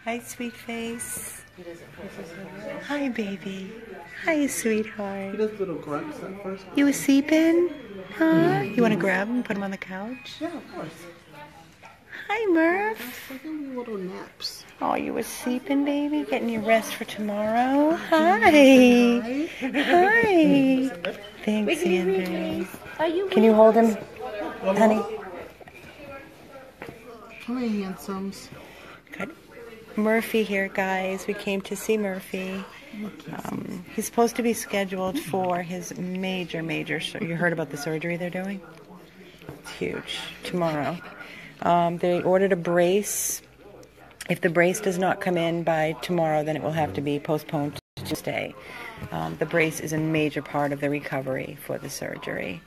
Hi, sweet face. Hi, baby. Hi, sweetheart. He does little grunts at first. You was sleeping? Huh? You want to grab him, put him on the couch? Yeah, of course. Hi, Murph. Taking little naps. Oh, you was sleeping, baby? Getting your rest for tomorrow? Hi. Hi. Thanks, Andrew. Can you hold him, honey? Come here, handsomes. Good. Murphy here, guys. We came to see Murphy. He's supposed to be scheduled for his major, you heard about the surgery they're doing? It's huge. Tomorrow. They ordered a brace. If the brace does not come in by tomorrow, then it will have to be postponed to Tuesday. The brace is a major part of the recovery for the surgery.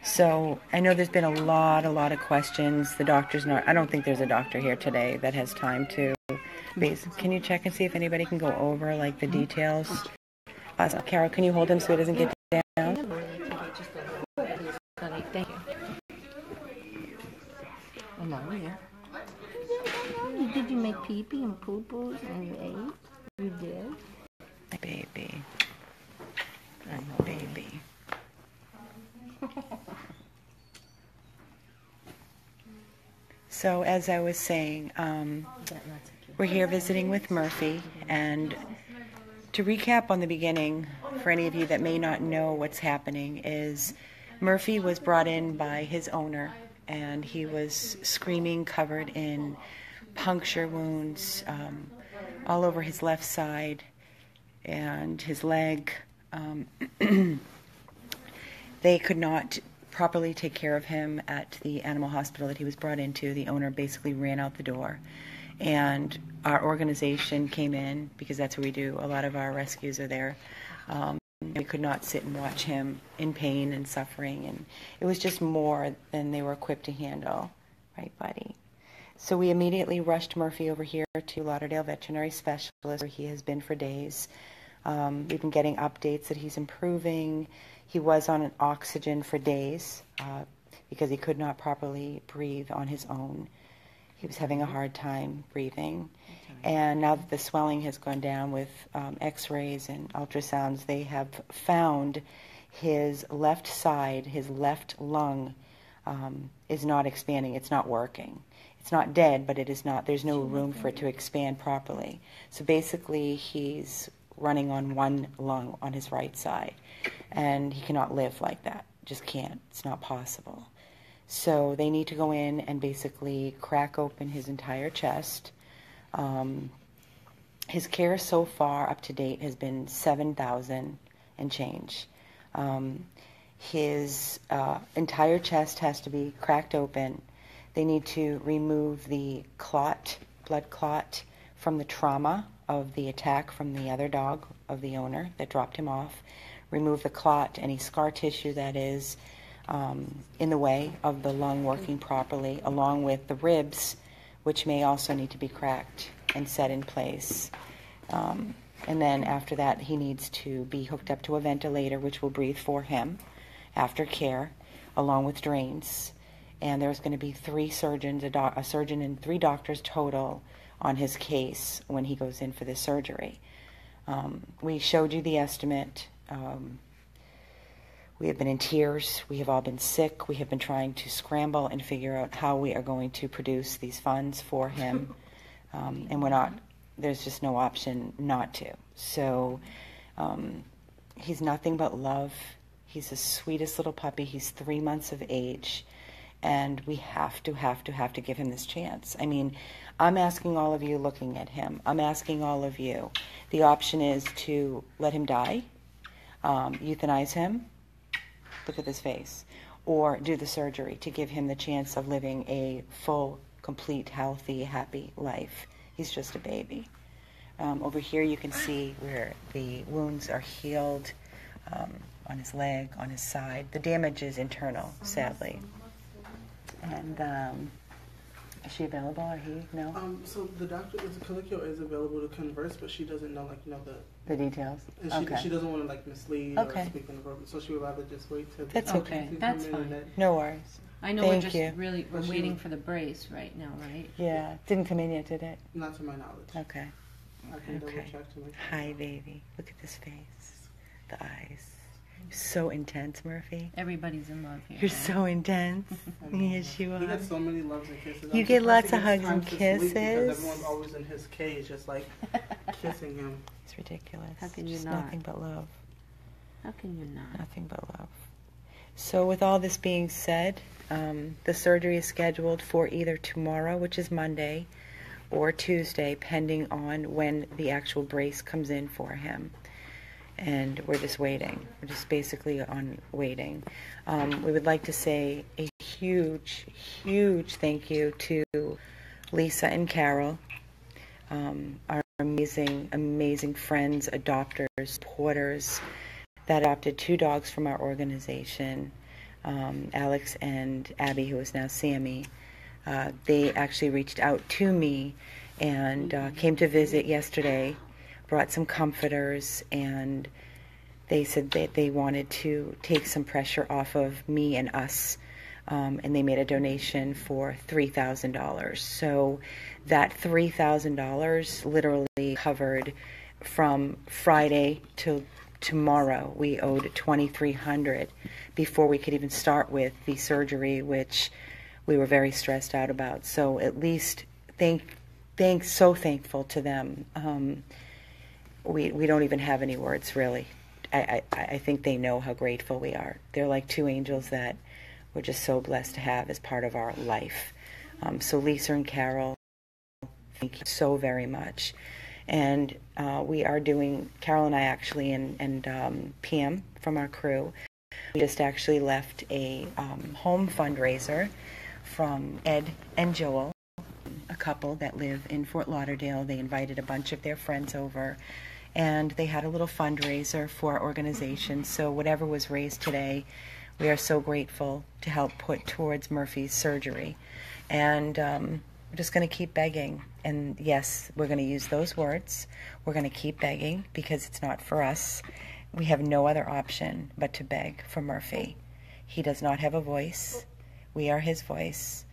So I know there's been a lot of questions. The doctor's not, I don't think there's a doctor here today that has time to. Can you check and see if anybody can go over like the details? Carol, can you hold him so he doesn't get down? Thank you. Oh, no, yeah. Did you make pee-pee and poo-poos and you ate? You did? My baby. My baby. So as I was saying, we're here visiting with Murphy, and to recap on the beginning, for any of you that may not know what's happening, is Murphy was brought in by his owner, and he was screaming, covered in puncture wounds all over his left side and his leg. They could not properly take care of him at the animal hospital that he was brought into. The owner basically ran out the door, and our organization came in, because that's where we do a lot of our rescues are there. We could not sit and watch him in pain and suffering, and it was just more than they were equipped to handle. Right, buddy? So we immediately rushed Murphy over here to Lauderdale Veterinary Specialist, where he has been for days. We've been getting updates that he's improving. He was on an oxygen for days because he could not properly breathe on his own. He was having a hard time breathing. And now that the swelling has gone down with x-rays and ultrasounds, they have found his left side, his left lung is not expanding. It's not working. It's not dead, but it is not. There's no room for it to expand properly. So basically, he's running on one lung on his right side, and he cannot live like that. Just can't. It's not possible. So they need to go in and basically crack open his entire chest. His care so far up to date has been $7,000 and change. His entire chest has to be cracked open. They need to remove the blood clot from the trauma of the attack from the other dog of the owner that dropped him off. Remove the clot, any scar tissue that is in the way of the lung working properly, along with the ribs, which may also need to be cracked and set in place. And then after that, he needs to be hooked up to a ventilator, which will breathe for him after care, along with drains. And there's going to be 3 surgeons, a surgeon and 3 doctors total on his case when he goes in for this surgery. We showed you the estimate. We have been in tears. We have all been sick. We have been trying to scramble and figure out how we are going to produce these funds for him. And we're not, there's just no option not to. So he's nothing but love. He's the sweetest little puppy. He's 3 months of age. And we have to give him this chance. I mean, I'm asking all of you looking at him. I'm asking all of you. The option is to let him die, euthanize him, look at his face, or do the surgery to give him the chance of living a full, complete, healthy, happy life. He's just a baby. Over here you can see where the wounds are healed on his leg, on his side. The damage is internal, sadly. And Is she available or he? No? So the doctor Kalikyo is available to converse, but she doesn't know, The details? and Okay. she doesn't want to, mislead Okay. or speak inappropriate, so she would rather just wait till That's okay. That's fine. No worries. I know Thank we're just you. we're waiting for the brace right now, right? Yeah. Didn't come in yet, did it? Not to my knowledge. Okay. I can double Okay. check to make sure. Hi, baby. Look at this face. The eyes. You're so intense, Murphy. Everybody's in love here. You're so intense. I know. Yes, you He are. gets so many loves and kisses. You I'm get surprised lots he of gets hugs time and to sleep kisses. because everyone's always in his cage, just kissing him. It's ridiculous. How can you Just not? nothing but love. How can you not? Nothing but love. So with all this being said, the surgery is scheduled for either tomorrow, which is Monday, or Tuesday, pending on when the actual brace comes in for him. And we're just waiting. We're just basically on waiting. We would like to say a huge, huge thank you to Lisa and Carol, our amazing, amazing friends, adopters, supporters that adopted 2 dogs from our organization, Alex and Abby, who is now Sammy. They actually reached out to me and came to visit yesterday, brought some comforters, and they said that they wanted to take some pressure off of me and us, and they made a donation for $3,000. So that $3,000 literally covered from Friday till tomorrow. We owed $2,300 before we could even start with the surgery, which we were very stressed out about. So at least so thankful to them. We don't even have any words, really. I think they know how grateful we are. They're like 2 angels that we're just so blessed to have as part of our life. So Lisa and Carol, thank you so very much. And we are doing, Carol and I actually, and PM from our crew, we just actually left a home fundraiser from Ed and Joel, a couple that live in Fort Lauderdale. They invited a bunch of their friends over, and they had a little fundraiser for our organization. So whatever was raised today, we are so grateful to help put towards Murphy's surgery. And we're just going to keep begging. And yes, we're going to use those words. We're going to keep begging because it's not for us. We have no other option but to beg for Murphy. He does not have a voice. We are his voice.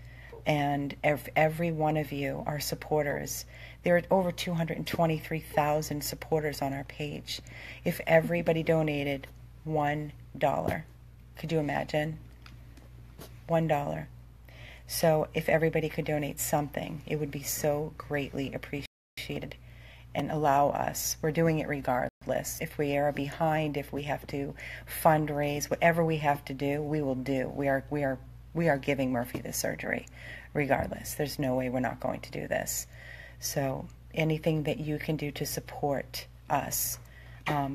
And every one of you are supporters. There are over 223,000 supporters on our page. If everybody donated $1, could you imagine? $1. So if everybody could donate something, it would be so greatly appreciated and allow us. We're doing it regardless. If we are behind, if we have to fundraise, whatever we have to do, we will do. We are giving Murphy this surgery regardless. There's no way we're not going to do this. So anything that you can do to support us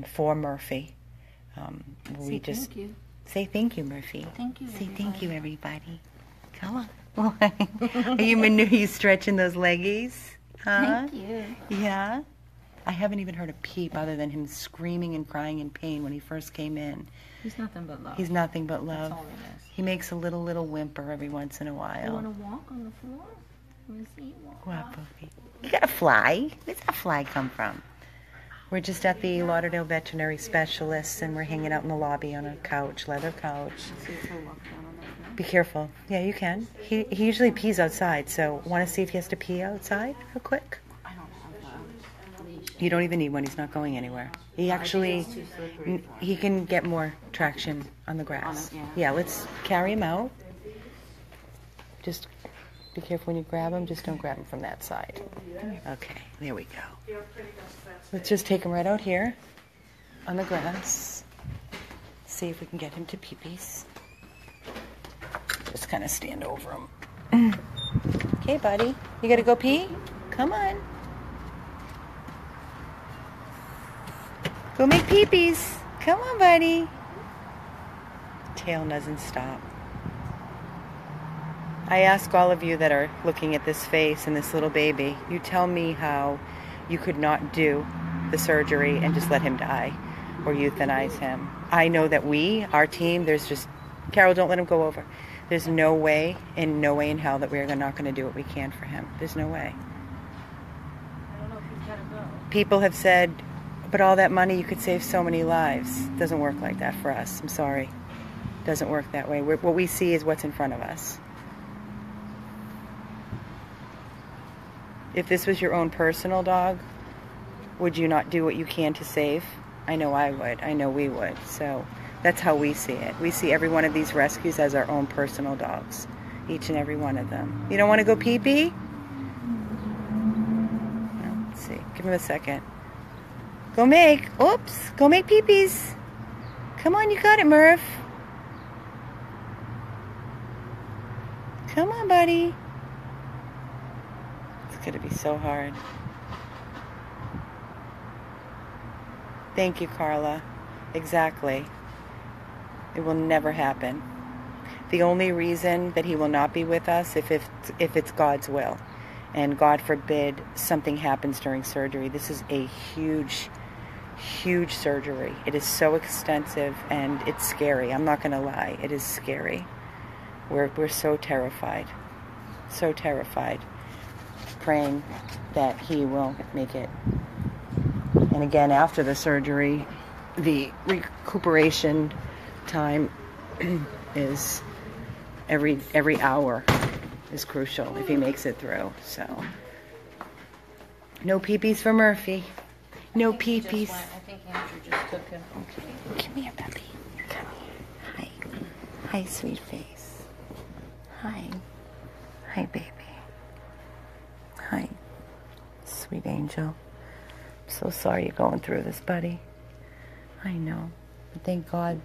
for Murphy, we just Thank you. say thank you, Murphy. Thank you, Say thank everybody. you, everybody. Come on. Are you stretching those leggies? Huh? Thank you. Yeah. I haven't even heard a peep other than him screaming and crying in pain when he first came in. He's nothing but love. He's nothing but That's love. all it is. He makes a little whimper every once in a You want while. to walk on the floor? Let me see you walk. Wow, Puffy. You got a fly? Where's that fly come from? We're just at the Lauderdale Veterinary Specialists, and we're hanging out in the lobby on a couch, leather couch. See if he'll walk down on that floor. Be careful. Yeah, you can. He usually pees outside, so want to see if he has to pee outside real quick? I don't have a leash. You don't even need one. He's not going anywhere. He actually, it's too slippery for him. he can get more traction on the grass. On it, Yeah, let's carry him out. Just be careful when you grab him. Just don't grab him from that side. Okay, there we go. Let's just take him right out here on the grass. See if we can get him to pee-pees. Just kind of stand over him. Okay, buddy. You gotta go pee? Come on. Go make pee-pees. Come on, buddy. Tail doesn't stop. I ask all of you that are looking at this face and this little baby, you tell me how you could not do the surgery and just let him die or euthanize him. I know that our team, there's just, Carol, don't let him go over. There's no way in hell that we're not going to do what we can for him. There's no way. I don't know if he's got to go. People have said, but all that money, you could save so many lives. Doesn't work like that for us. I'm sorry. Doesn't work that way. What we see is what's in front of us. If this was your own personal dog, would you not do what you can to save? I know I would. I know we would. So that's how we see it. We see every one of these rescues as our own personal dogs. Each and every one of them. You don't want to go pee-pee? No, let's see. Give him a second. Go make pee-pees. Come on, you got it, Murph. Come on, buddy. It's going to be so hard. Thank you, Carla. Exactly. It will never happen. The only reason that he will not be with us if it's God's will. And God forbid something happens during surgery. This is a huge, huge surgery. It is so extensive and it's scary. I'm not going to lie. It is scary. We're so terrified. So terrified. Praying that he will make it. And again, after the surgery, the recuperation time is every hour is crucial if he makes it through. So, no peepees for Murphy. No peepees. I think Andrew just took him. Okay. Come here, puppy. Come here. Hi. Hi, sweet face. Hi. Hi, baby. Hi. Sweet angel. So sorry you're going through this, buddy. I know. But thank God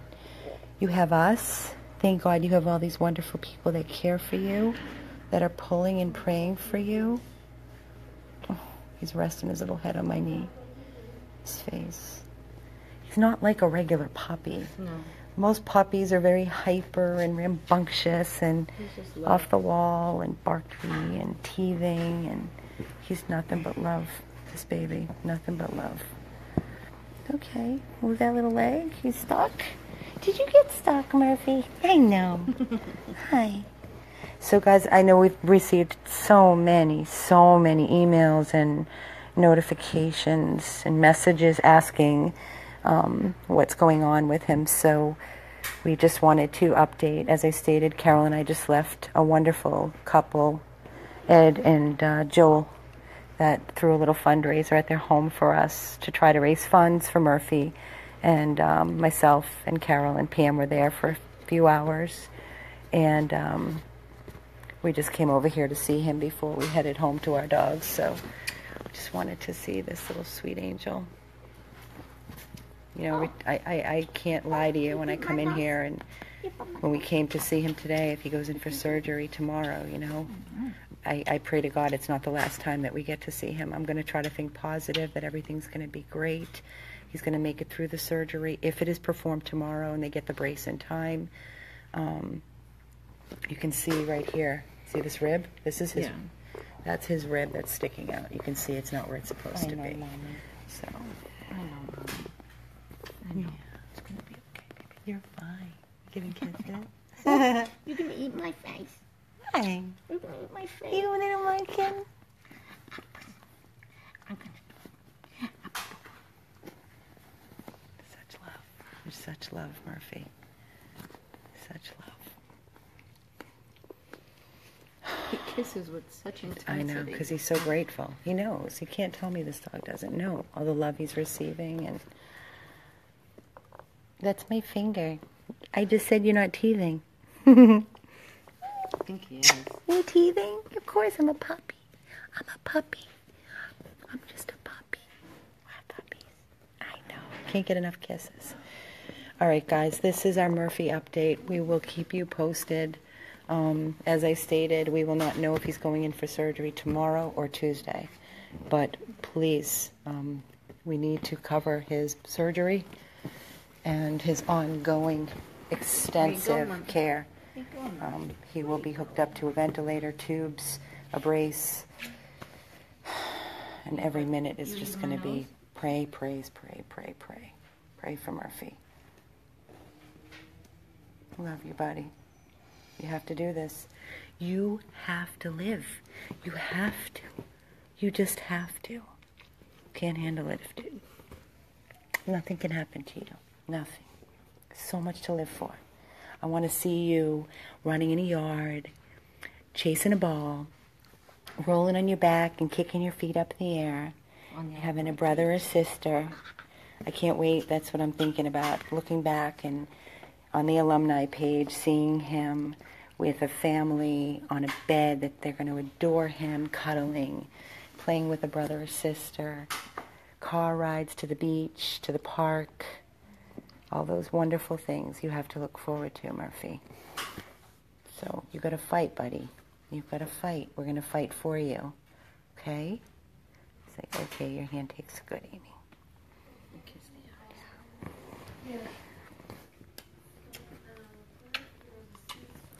you have us. Thank God you have all these wonderful people that care for you, that are pulling and praying for you. Oh, he's resting his little head on my knee. His face. He's not like a regular puppy. No. Most puppies are very hyper and rambunctious and off the wall and barky and teething, and he's nothing but love. This baby, nothing but love. Okay, move that little leg. He's stuck. Did you get stuck, Murphy? I know. Hi. So guys, I know we've received so many emails and notifications and messages asking what's going on with him. So we just wanted to update. As I stated, Carol and I just left a wonderful couple, Ed and Joel, that threw a little fundraiser at their home for us to try to raise funds for Murphy. And myself and Carol and Pam were there for a few hours. And we just came over here to see him before we headed home to our dogs. So we just wanted to see this little sweet angel. You know, I can't lie to you when I come in here, and when we came to see him today, if he goes in for surgery tomorrow, you know, I pray to God it's not the last time that we get to see him. I'm going to try to think positive, that everything's going to be great. He's going to make it through the surgery. If it is performed tomorrow and they get the brace in time, you can see right here. See this rib? This is his. Yeah. That's his rib that's sticking out. You can see it's not where it's supposed to be. Mama. So. I know, Mama. I know. It's going to be okay, baby. You're fine. Giving kisses. You can eat my face. Hi. You can eat my face. You little monkey. Such love. You're such love, Murphy. Such love. He kisses with such intensity. I know, because he's so grateful. He knows. He can't tell me this dog doesn't know all the love he's receiving. And that's my finger. I just said you're not teething. I think he is. You teething? Of course, I'm a puppy. I'm a puppy. I'm just a puppy. We're puppies. I know. Can't get enough kisses. All right, guys, this is our Murphy update. We will keep you posted. As I stated, we will not know if he's going in for surgery tomorrow or Tuesday. But please, we need to cover his surgery and his ongoing extensive care. He will be hooked up to a ventilator, tubes, a brace, and every minute is just going to be pray, praise, pray, pray, pray. Pray for Murphy. Love you, buddy. You have to do this. You have to live. You have to. You just have to. Can't handle it. Nothing can happen to you. Nothing. So much to live for. I want to see you running in a yard, chasing a ball, rolling on your back and kicking your feet up in the air, having a brother or sister. I can't wait. That's what I'm thinking about. Looking back and on the alumni page, seeing him with a family on a bed that they're going to adore him, cuddling, playing with a brother or sister, car rides to the beach, to the park, all those wonderful things you have to look forward to, Murphy. So you got to fight, buddy. You've got to fight. We're going to fight for you. Okay? Say, okay, your hand takes good, Amy. Kiss the eyes.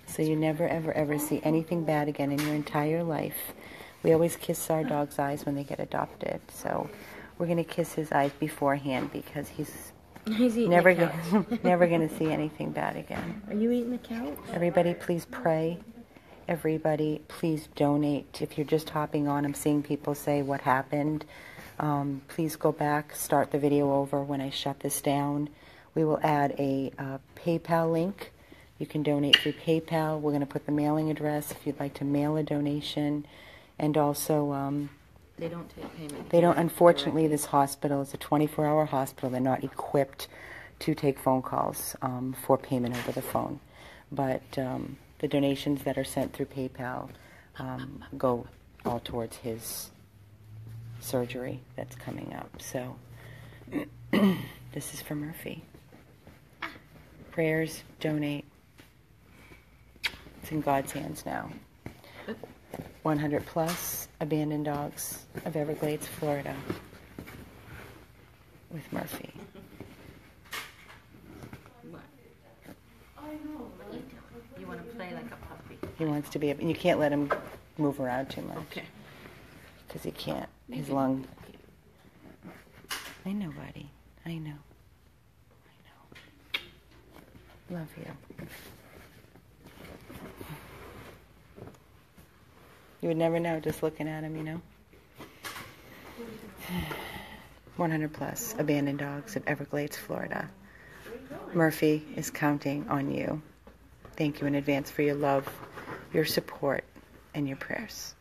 So you never, ever, ever see anything bad again in your entire life. We always kiss our dog's eyes when they get adopted. So we're going to kiss his eyes beforehand because he's never going to see anything bad again. Are you eating the couch? Everybody, please pray. Everybody, please donate. If you're just hopping on, I'm seeing people say what happened. Please go back, start the video over when I shut this down. We will add a PayPal link. You can donate through PayPal. We're going to put the mailing address if you'd like to mail a donation. And also, They don't take payment. they don't, unfortunately, this hospital is a 24-hour hospital. They're not equipped to take phone calls for payment over the phone. But the donations that are sent through PayPal go all towards his surgery that's coming up. So this is for Murphy. Prayers, donate. It's in God's hands now. 100 plus abandoned dogs of Everglades, Florida, with Murphy. What? You want to play like a puppy? He wants to be, and you can't let him move around too much. Okay. Because he can't. His lung. I know, buddy. I know. Love you. You would never know just looking at him, you know? 100 plus abandoned dogs of Everglades, Florida. Murphy is counting on you. Thank you in advance for your love, your support, and your prayers.